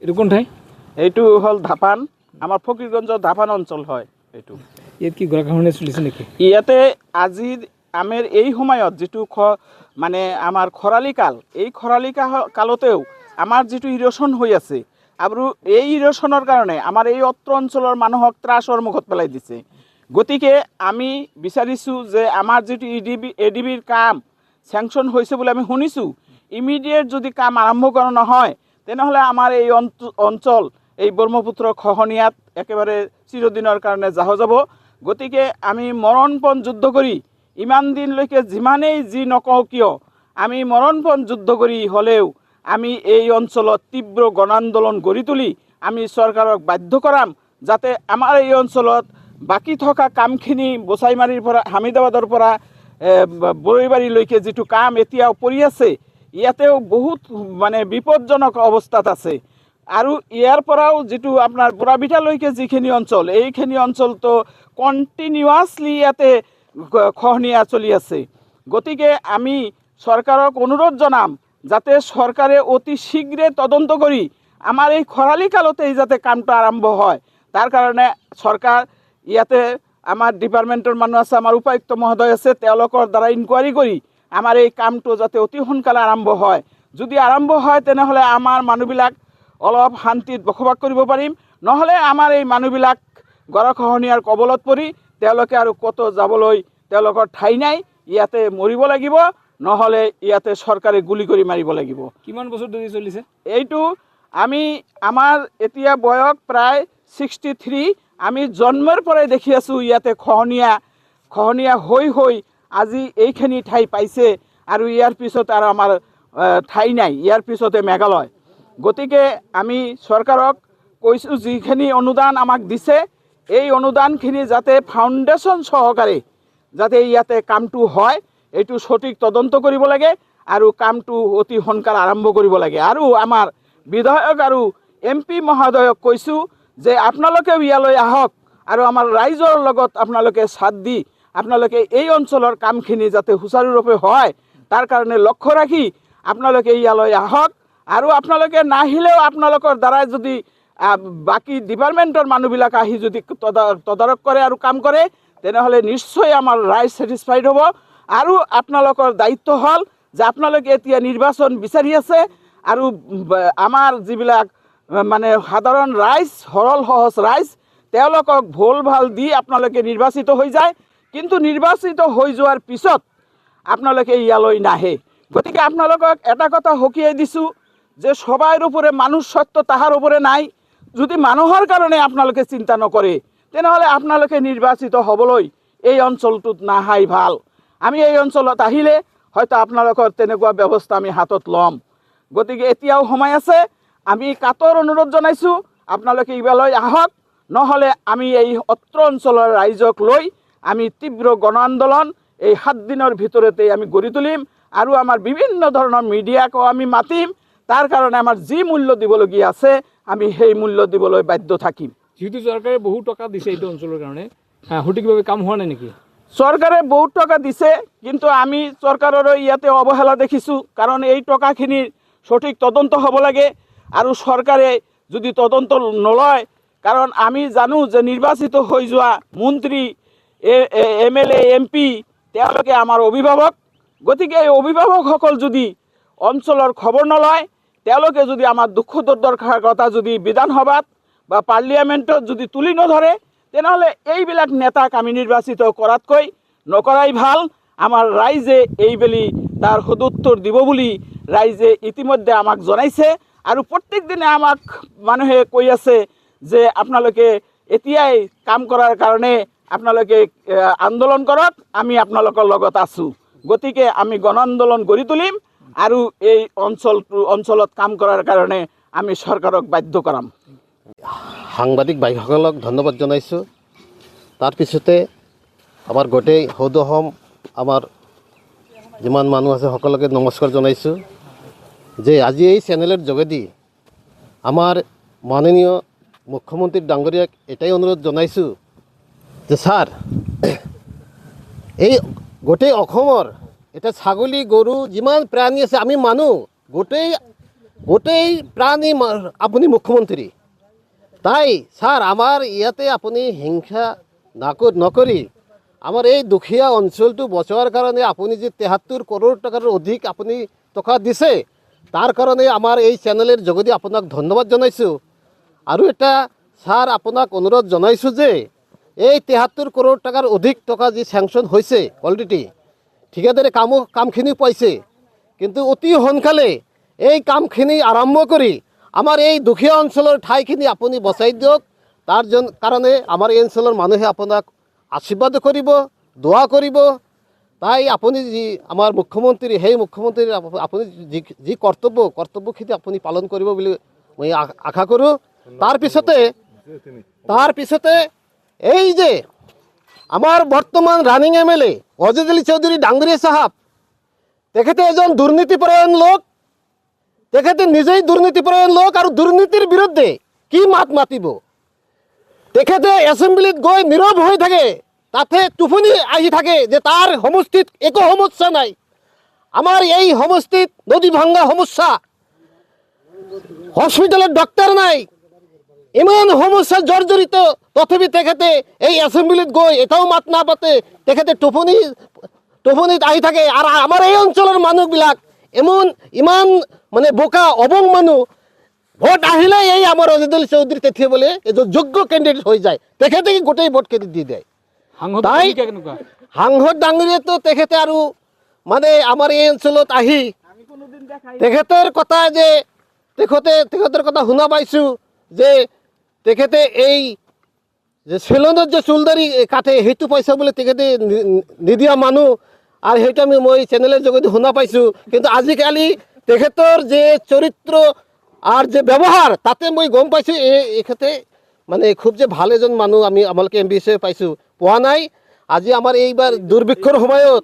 এইটো কোন ঠাই? এইটো হ'ল ধাপান, আমাৰ ফকীৰগঞ্জৰ ধাপান অঞ্চল হয় এইটো। ইয়াত কি গৰাখহনীয়া চলিছে নেকি? ইয়াতে আজি আমেৰ এই সময়ত যিটো মানে আমাৰ খৰালি কাল, এই খৰালি কালতেও আমাৰ যিটো ইৰোশ্যন হৈ আছে আৰু এই ইৰোশ্যনৰ কাৰণে আমাৰ এই অত্ৰ অঞ্চলৰ মানুহক ত্ৰাসৰ মুখত পেলাই দিছে। গতিকে আমি বিচাৰিছোঁ যে আমাৰ যিটো এডিবিৰ কাম চেংচন হৈছে বুলি আমি শুনিছোঁ, ইমিডিয়েট যদি কাম আৰম্ভ কৰা নহয় তেনেহ'লে আমাৰ এই অঞ্চল এই ব্ৰহ্মপুত্ৰ খহনীয়াত একেবাৰে চিৰদিনৰ কাৰণে জাহ যাব। গতিকে আমি মৰণপণ যুদ্ধ কৰি ইমান দিনলৈকে যিমানেই যি নকওঁ কিয় আমি মৰণপণ যুদ্ধ কৰি হ'লেও আমি এই অঞ্চলত তীব্ৰ গণ আন্দোলন গঢ়ি তুলি আমি চৰকাৰক বাধ্য কৰাম যাতে আমাৰ এই অঞ্চলত বাকী থকা কামখিনি বচাইমাৰীৰ পৰা হামিদাবাদৰ পৰা বৰৈবাৰীলৈকে যিটো কাম এতিয়াও পৰি আছে, ইয়াতেও বহুত মানে বিপদজনক অৱস্থাত আছে। আৰু ইয়াৰ পৰাও যিটো আপোনাৰ বুঢ়াবিঠালৈকে যিখিনি অঞ্চল, এইখিনি অঞ্চলটো কণ্টিনিউৱাছলি ইয়াতে খহনীয়া চলি আছে। গতিকে আমি চৰকাৰক অনুৰোধ জনাম যাতে চৰকাৰে অতি শীঘ্ৰে তদন্ত কৰি আমাৰ এই খৰালি কালতেই যাতে কামটো আৰম্ভ হয়, তাৰ কাৰণে চৰকাৰ ইয়াতে আমাৰ ডিপাৰ্টমেণ্টৰ মানুহ আছে, আমাৰ উপায়ুক্ত মহোদয় আছে, তেওঁলোকৰ দ্বাৰা ইনকুৱাৰী কৰি আমাৰ এই কামটো যাতে অতি সোনকালে আৰম্ভ হয়। যদি আৰম্ভ হয় তেনেহ'লে আমাৰ মানুহবিলাক অলপ শান্তিত বসবাস কৰিব পাৰিম, নহ'লে আমাৰ এই মানুহবিলাক গৰাখহনীয়াৰ কবলত পৰি তেওঁলোকে আৰু ক'তো যাবলৈ তেওঁলোকৰ ঠাই নাই, ইয়াতে মৰিব লাগিব, নহ'লে ইয়াতে চৰকাৰে গুলি কৰি মাৰিব লাগিব। কিমান বছৰ ধৰি চলিছে এইটো? আমাৰ এতিয়া বয়স প্ৰায় 63। আমি জন্মৰ পৰাই দেখি আছোঁ ইয়াতে খহনীয়া হৈ আজি এইখিনি ঠাই পাইছে আৰু ইয়াৰ পিছত আৰু আমাৰ ঠাই নাই, ইয়াৰ পিছতে মেঘালয়। গতিকে আমি চৰকাৰক কৈছোঁ যিখিনি অনুদান আমাক দিছে এই অনুদানখিনি যাতে ফাউণ্ডেশ্যন সহকাৰে যাতে ইয়াতে কামটো হয়, এইটো সঠিক তদন্ত কৰিব লাগে আৰু কামটো অতি সোনকালে আৰম্ভ কৰিব লাগে। আৰু আমাৰ বিধায়ক আৰু MP মহোদয়ক কৈছোঁ যে আপোনালোকেও ইয়ালৈ আহক আৰু আমাৰ ৰাইজৰ লগত আপোনালোকে সাথ দি আপোনালোকে এই অঞ্চলৰ কামখিনি যাতে সুচাৰুৰূপে হয় তাৰ কাৰণে লক্ষ্য ৰাখি আপোনালোকে ইয়ালৈ আহক। আৰু আপোনালোকে নাহিলেও আপোনালোকৰ দ্বাৰাই যদি বাকী ডিপাৰ্টমেণ্টৰ মানুহবিলাক আহি যদি তদাৰক কৰে আৰু কাম কৰে তেনেহ'লে নিশ্চয় আমাৰ ৰাইজ ছেটিছফাইড হ'ব। আৰু আপোনালোকৰ দায়িত্ব হ'ল যে আপোনালোকে এতিয়া নিৰ্বাচন বিচাৰি আছে আৰু আমাৰ যিবিলাক মানে সাধাৰণ ৰাইজ, সৰল সহজ ৰাইজ, তেওঁলোকক ভোল ভাল দি আপোনালোকে নিৰ্বাচিত হৈ যায়, কিন্তু নিৰ্বাচিত হৈ যোৱাৰ পিছত আপোনালোকে ইয়ালৈ নাহে। গতিকে আপোনালোকক এটা কথা সকীয়াই দিছোঁ যে সবাইৰ ওপৰে মানুহ সত্য তাহাৰ ওপৰে নাই। যদি মানুহৰ কাৰণে আপোনালোকে চিন্তা নকৰে তেনেহ'লে আপোনালোকে নিৰ্বাচিত হ'বলৈ এই অঞ্চলটোত নাহাই ভাল। আমি এই অঞ্চলত আহিলে হয়তো আপোনালোকৰ তেনেকুৱা ব্যৱস্থা আমি হাতত ল'ম। গতিকে এতিয়াও সময় আছে, আমি কাতৰ অনুৰোধ জনাইছোঁ আপোনালোকে ইয়ালৈ আহক, নহ'লে আমি এই অত্ৰ অঞ্চলৰ ৰাইজক লৈ আমি তীব্ৰ গণ আন্দোলন এই 7 দিনৰ ভিতৰতে আমি গঢ়ি তুলিম আৰু আমাৰ বিভিন্ন ধৰণৰ মিডিয়াকো আমি মাতিম। তাৰ কাৰণে আমাৰ যি মূল্য দিবলগীয়া আছে আমি সেই মূল্য দিবলৈ বাধ্য থাকিম। যিহেতু চৰকাৰে বহু টকা দিছে এইটো অঞ্চলৰ কাৰণে, সঠিকভাৱে কাম হোৱা নাই নেকি? চৰকাৰে বহুত টকা দিছে, কিন্তু আমি চৰকাৰৰো ইয়াতে অৱহেলা দেখিছোঁ। কাৰণ এই টকাখিনিৰ সঠিক তদন্ত হ'ব লাগে আৰু চৰকাৰে যদি তদন্ত নলয়, কাৰণ আমি জানো যে নিৰ্বাচিত হৈ যোৱা মন্ত্ৰী, MLA, MP তেওঁলোকে আমাৰ অভিভাৱক। গতিকে এই অভিভাৱকসকল যদি অঞ্চলৰ খবৰ নলয়, তেওঁলোকে যদি আমাৰ দুখ দুৰ্দশাৰ কথা যদি বিধানসভাত বা পাৰ্লিয়ামেণ্টত যদি তুলি নধৰে তেনেহ'লে এইবিলাক নেতাক আমি নিৰ্বাচিত কৰাতকৈ নকৰাই ভাল। আমাৰ ৰাইজে এইবেলি তাৰ সদুত্তৰ দিব বুলি ৰাইজে ইতিমধ্যে আমাক জনাইছে আৰু প্ৰত্যেক দিনে আমাক মানুহে কৈ আছে যে আপোনালোকে এতিয়াই কাম কৰাৰ কাৰণে আপোনালোকে আন্দোলন কৰক, আমি আপোনালোকৰ লগত আছোঁ। গতিকে আমি গণ আন্দোলন গঢ়ি তুলিম আৰু এই অঞ্চলত কাম কৰাৰ কাৰণে আমি চৰকাৰক বাধ্য কৰাম। সাংবাদিক ভাইসকলক ধন্যবাদ জনাইছোঁ। তাৰপিছতে আমাৰ গোটেই সৌদ অসম আমাৰ যিমান মানুহ আছে সকলোকে নমস্কাৰ জনাইছোঁ যে আজি এই চেনেলৰ যোগেদি আমাৰ মাননীয় মুখ্যমন্ত্ৰী ডাঙৰীয়াক এটাই অনুৰোধ জনাইছোঁ যে ছাৰ, এই গোটেই অসমৰ এটা ছাগলী গৰু যিমান প্ৰাণী আছে আমি মানুহ গোটেই গোটেই প্ৰাণী আপুনি মুখ্যমন্ত্ৰী। তাই স্যার আমার ইয়াতে আপনি হিংসা নকরি আমার এই দুখীয়া অঞ্চলটো বচাওয়ার কারণে আপনি যে 73 করোড় টাকার অধিক আপনি টকা দিছে তার কারণে আমার এই চ্যানেলের যোগেদি আপনাক ধন্যবাদ জানাইছো। আৰু এটা স্যার আপনাক অনুরোধ জানাইছো যে এই 73 করোড় টাকার অধিক টাকা যে স্যাংশন হয়েছে অলরেডি ঠিকাদারে কামখিনি পাইছে, কিন্তু অতি সোনকালে এই কামখিনি আরম্ভ কৰি আমাৰ এই দুখীয়া অঞ্চলেৰ ঠাইখিনি আপনি বচাই দিয়ক। তাৰ কাৰণে আমাৰ এই অঞ্চলেৰ মানুহে আপনাক আশীৰ্বাদ কৰিব, দোয়া কৰিব। তাই আপনি যি আমাৰ মুখ্যমন্ত্ৰী সেই মুখ্যমন্ত্ৰীৰ আপনি যি কৰ্তব্যখিনি আপনি পালন কৰিব বুলি মই আশা কৰোঁ। তার পিছতে এই যে আমার বর্তমান রানিং MLA অজিত আলী চৌধুরী ডাঙ্গরিয়া সাহাব, তেখেতে এজন দুর্নীতিপরায়ণ লোক, তেখেতে নিজেই দুর্নীতিপরায়ণ লোক আৰু দুৰ্নীতিৰ বিৰুদ্ধে কি মাত মাতিব। তেখেতে এসেম্বলিত গৈ নীৰৱ হৈ থাকে, তাতে টোপনি আহি থাকে যে তার সমষ্টিত একো সমস্যা নাই। আমার এই সমষ্টিত নদী ভাঙ্গা সমস্যা, হসপিটালত ডক্টর নাই, ইমান সমস্যা জর্জরিত, তথাপি তেখেতে এই এসেম্বলিত গৈ এটাও মাত নাপাতে, তেখেতে টোপনিত আহি থাকে। আর আমার এই অঞ্চলের মানুহবিলাক ইমান মানে বোকা অবং মানুহ, ভোট আহিলে এই আমার অজিত আলী চৌধুরী তেতিয়া বলে এজন যোগ্য ক্যান্ডিডেট হয়ে যায়, তেখেতে গোটেই ভোট কেটে দিয়ে দেয়। তাই সাংসদ ডাঙৰীয়াতো তেখেতে আৰু মানে আমাৰ এই অঞ্চলত আহি তেখেতৰ কথা যে তেখেতৰ কথা শুনা পাইছোঁ যে তেখেতে এই যে চেলুনত যে চুলদাৰি কাটে সেইটো পইচা বোলে তেখেতে নিদিয়া মানুহ, আৰ সেইটো মই চেনেলেৰ যোগেদি শুনা পাইছোঁ। কিন্তু আজিকালি তেখেতৰ যে চৰিত্ৰ আর যে ব্যবহার তাতে মই গম পাইছোঁ এখেতে মানে খুব যে ভাল এজন মানুহ আমালোকে MP হিচাপে পাইছোঁ, পোৱা নাই। আজি আমাৰ এইবাৰ দুৰ্ভিক্ষৰ সময়ত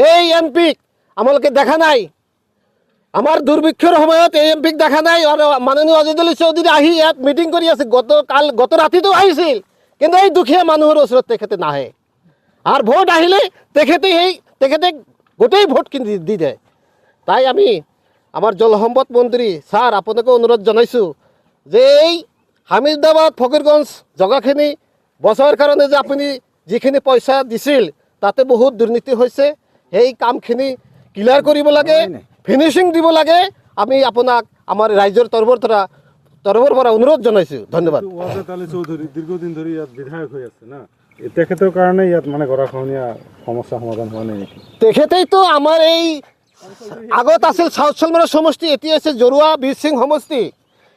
এই MPক আমালোকে দেখা নাই, আমাৰ দুৰ্ভিক্ষৰ সময়ত এই MPক দেখা নাই। আৰু মাননীয় অজিত আলী চৌধুৰী আহি ইয়াত মিটিং কৰি আছে, গত ৰাতিতো আহিছিল, কিন্তু এই দুখীয়া মানুহৰ ওচৰত তেখেতে নাহে। আর ভোট আহিলে তেখেতে গোটেই ভোট কিনি দি দেয়। তাই আমি আমার জলসম্পদ মন্ত্রী স্যার আপনাকে অনুরোধ জানাইছোঁ যে এই হামিদাবাদ ফকিরগঞ্জ জগাখিনি বচাওয়ার কারণে যে আপনি যিখিনি পয়সা দিছিল তাতে বহুত দুর্নীতি হয়েছে, সেই কামখিনি ক্লিয়ার কৰিব লাগে, ফিনিশিং দিব লাগে। আমি আপোনাক আমাৰ ৰাজ্যেৰ তৰফৰ পৰা অনুৰোধ জানাইছোঁ। ধন্যবাদ। অজিত আলী চৌধুৰী দীৰ্ঘদিন ধৰে ইয়াত বিধায়ক হয়ে আছে না, তেখেতেৰ কাৰণে ইয়াত মানে গৰাখহনীয়া সমস্যা সমাধান হোৱা নাই নেকি? তেখেতেই তো আমাৰ এই আগত আছিল সাউথ চলমাৰা সমষ্টি, এতিয়া আছে জৰুৱা বীৰসিং সমষ্টি।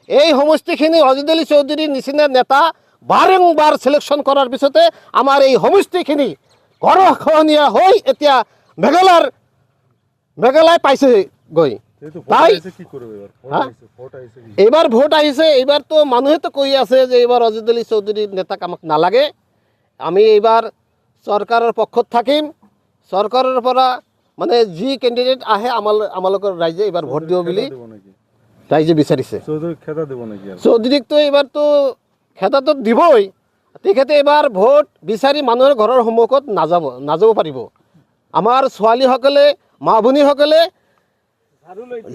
এই সমষ্টিখিনি অজিত আলী চৌধুৰীৰ নিচিনা নেতা বাৰম্বাৰ সিলেকশন কৰাৰ পিছতে আমাৰ এই সমষ্টিখিনি গৰাখহনীয়া হৈ এতিয়া মেঘালয় পাইছে গৈ। তাই এইবাৰ ভোট আহিছে, এইবাৰ তো মানুহে তো কৈ আছে যে এইবাৰ অজিত আলী চৌধুৰীৰ নেতাক আমাক নালাগে, আমি এইবাৰ চৰকাৰৰ পক্ষত থাকিম। চৰকাৰৰ পৰা মানে যি কেণ্ডিডেট আহে আমালোকৰ ৰাইজে এইবাৰ ভোট দিব বুলি ৰাইজে বিচাৰিছে। চৌধুৰীক তো এইবাৰ তো খেতাটো দিবই, তেখেতে এইবাৰ ভোট বিচাৰি মানুহৰ ঘৰৰ সন্মুখত নাযাব পাৰিব। আমাৰ ছোৱালীসকলে মা ভনীসকলে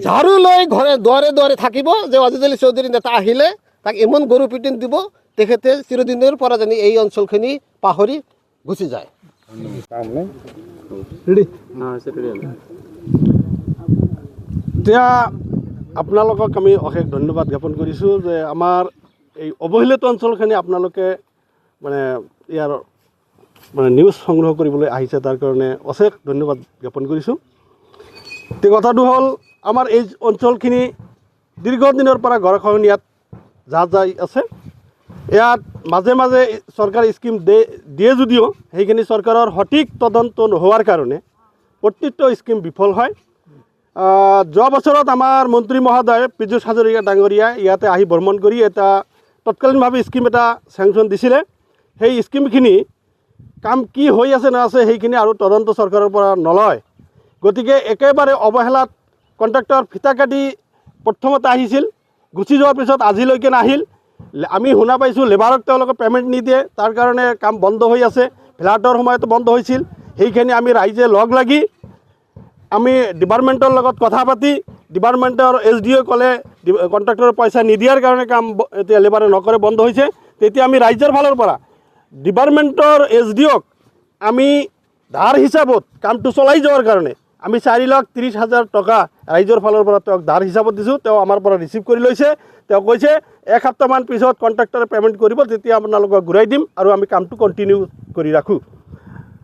ঝাৰু লৈ দুৱাৰে দুৱাৰে থাকিব যে অজিত আলী চৌধুৰী নেতা আহিলে তাক ইমান গৰু পিটন দিব, তেখেতে চিৰদিনৰ পৰা জানি এই অঞ্চলখিনি পাহৰি গুচি যায়। এতিয়া আপোনালোকক আমি অশেষ ধন্যবাদ জ্ঞাপন কৰিছোঁ যে আমাৰ এই অৱহেলিত অঞ্চলখিনি আপোনালোকে মানে ইয়াৰ মানে নিউজ সংগ্ৰহ কৰিবলৈ আহিছে, তাৰ কাৰণে অশেষ ধন্যবাদ জ্ঞাপন কৰিছোঁ। এতিয়া কথাটো হ'ল আমাৰ এই অঞ্চলখিনি দীৰ্ঘদিনৰ পৰা গৰাখহনীয়াত যাই আছে। ইয়াত মাজে মাজে চৰকাৰী স্কিম দিয়ে যদিও সেইখিনি চৰকাৰৰ সঠিক তদন্ত নোহোৱাৰ কাৰণে প্ৰত্যেকটো স্কিম বিফল হয়। যোৱা বছৰত আমাৰ মন্ত্ৰী মহোদয় পীযুষ হাজৰিকা ডাঙৰীয়াই ইয়াতে আহি ভ্ৰমণ কৰি এটা তৎকালীনভাৱে স্কিম এটা চেংচন দিছিলে। সেই স্কিমখিনি কাম কি হৈ আছে নাছে সেইখিনি আৰু তদন্ত চৰকাৰৰ পৰা নলয়, গতিকে একেবাৰে অৱহেলাত কণ্ট্ৰাক্টৰ ফিতা কাটি প্ৰথমতে আহিছিল, গুচি যোৱাৰ পিছত আজিলৈকে নাহিল। আমি শুনা পাইছোঁ লেবাৰক তেওঁলোকে পে'মেণ্ট নিদিয়ে, তাৰ কাৰণে কাম বন্ধ হৈ আছে। ফ্লাডৰ সময়তো বন্ধ হৈছিল। সেইখিনি আমি ৰাইজে লগ লাগি আমি ডিপাৰ্টমেণ্টৰ লগত কথা পাতি ডিপাৰ্টমেণ্টৰ SDO ক'লে কণ্ট্ৰাক্টৰৰ পইচা নিদিয়াৰ কাৰণে কাম এতিয়া লেবাৰে নকৰে, বন্ধ হৈছে। তেতিয়া আমি ৰাইজৰ ফালৰ পৰা ডিপাৰ্টমেণ্টৰ SDOক আমি ধাৰ হিচাপত কামটো চলাই যোৱাৰ কাৰণে আমি 4,30,000 টকা ৰাইজৰ ফালৰ পৰা তেওঁক ধাৰ হিচাপত দিছোঁ। তেওঁ আমাৰ পৰা ৰিচিভ কৰি লৈছে। তেওঁ কৈছে 1 সপ্তাহমান পিছত কণ্ট্ৰাক্টৰে পে'মেণ্ট কৰিব, তেতিয়া আপোনালোকক ঘূৰাই দিম আৰু আমি কামটো কণ্টিনিউ কৰি ৰাখোঁ।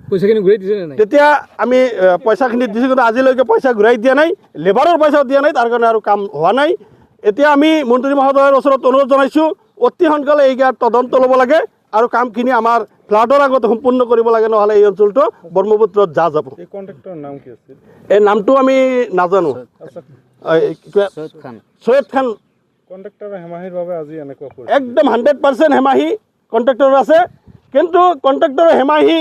পইচাখিনি ঘূৰাই দিছে নে নাই? তেতিয়া আমি পইচাখিনি দিছোঁ, কিন্তু আজিলৈকে পইচা ঘূৰাই দিয়া নাই, লেবাৰৰ পইচাও দিয়া নাই, তাৰ কাৰণে আৰু কাম হোৱা নাই। এতিয়া আমি মন্ত্ৰী মহোদয়ৰ ওচৰত অনুৰোধ জনাইছোঁ, অতি সোনকালে এই তদন্ত ল'ব লাগে আৰু কামখিনি আমাৰ ফ্লাডৰ আগতে সম্পূৰ্ণ কৰিব লাগে, নহ'লে এই অঞ্চলটো ব্ৰহ্মপুত্ৰত যাব। এই কণ্ট্ৰেক্টৰৰ নাম কি আছিল? এই নামটো আমি নাজানো। সৈয়দ খান কণ্ট্ৰেক্টৰৰ হেমাহিৰ বাবে আজি এনেকুৱা কৰিছে। একদম 100% হেমাহি কণ্ট্ৰেক্টৰ আছে, কিন্তু কণ্ট্ৰেক্টৰৰ হেমাহি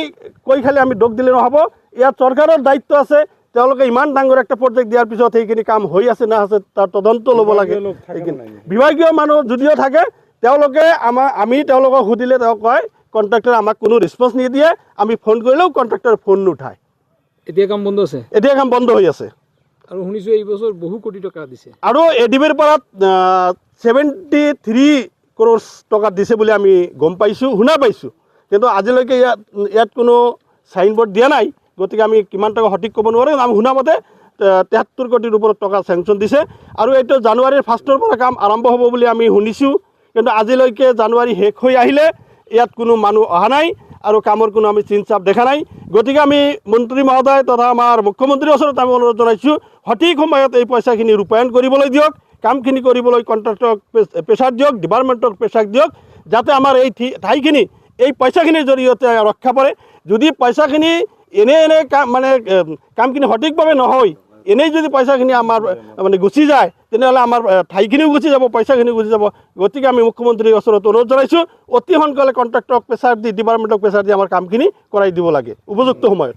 কৈ খালি আমি দোষ দিলে নহ'ব। ইয়াত চৰকাৰৰ দায়িত্ব আছে, তেওঁলোকে ইমান ডাঙৰ একটা প্ৰজেক্ট দিয়াৰ পিছত সেইখিনি কাম হৈ আছে না আছে তাৰ তদন্ত ল'ব লাগে। বিভাগীয় মানুহ যদিও থাকে, তেওঁলোকে আমি তেওঁলোকক সুধিলে তেওঁ কয় কণ্ট্ৰাক্টৰে আমাক কোনো ৰেছপন্স নিদিয়ে, আমি ফোন কৰিলেও কণ্ট্ৰাক্টৰে ফোন নুঠায়। এতিয়া কাম বন্ধ আছে এতিয়া কাম বন্ধ হৈ আছে। আৰু শুনিছোঁ এই বছৰ বহু কোটি টকা দিছে। আৰু এডিবিৰ পৰা 73 crore টকা দিছে বুলি আমি গম পাইছোঁ, শুনা পাইছোঁ, কিন্তু আজিলৈকে ইয়াত কোনো চাইনবোৰ্ড দিয়া নাই। গতিকে আমি কিমান টকা সঠিক ক'ব নোৱাৰিম। আমি শুনা মতে 73 কোটিৰ ওপৰত টকা চেংচন দিছে আৰু এইটো জানুৱাৰীৰ 1ৰ পৰা কাম আৰম্ভ হ'ব বুলি আমি শুনিছোঁ, কিন্তু আজিলৈকে জানুৱাৰী শেষ হৈ আহিলে ইয়াত কোনো মানুহ অহা নাই আৰু কামৰ কোনো আমি চিন চাপ দেখা নাই। গতিকে আমি মন্ত্ৰী মহোদয় তথা আমাৰ মুখ্যমন্ত্ৰীৰ ওচৰত আমি অনুৰোধ জনাইছোঁ, সঠিক সময়ত এই পইচাখিনি ৰূপায়ণ কৰিবলৈ দিয়ক, কামখিনি কৰিবলৈ কণ্ট্ৰাক্টৰক প্ৰেছাৰ দিয়ক, ডিপাৰ্টমেণ্টক প্ৰেছাৰ দিয়ক, যাতে আমাৰ এই ঠাইখিনি এই পইচাখিনিৰ জৰিয়তে ৰক্ষা পৰে। যদি পইচাখিনি এনে কামখিনি সঠিকভাৱে নহয়, এনেই যদি পইচাখিনি আমাৰ গুচি যায়, তেনেহ'লে আমাৰ ঠাইখিনিও গুচি যাব, পইচাখিনিও গুচি যাব। গতিকে আমি মুখ্যমন্ত্ৰীৰ ওচৰত অনুৰোধ জনাইছোঁ, অতি সোনকালে কণ্ট্ৰাক্টৰক প্ৰেছাৰ দি ডিপাৰ্টমেণ্টক প্ৰেছাৰ দি আমাৰ কামখিনি কৰাই দিব লাগে উপযুক্ত সময়ত।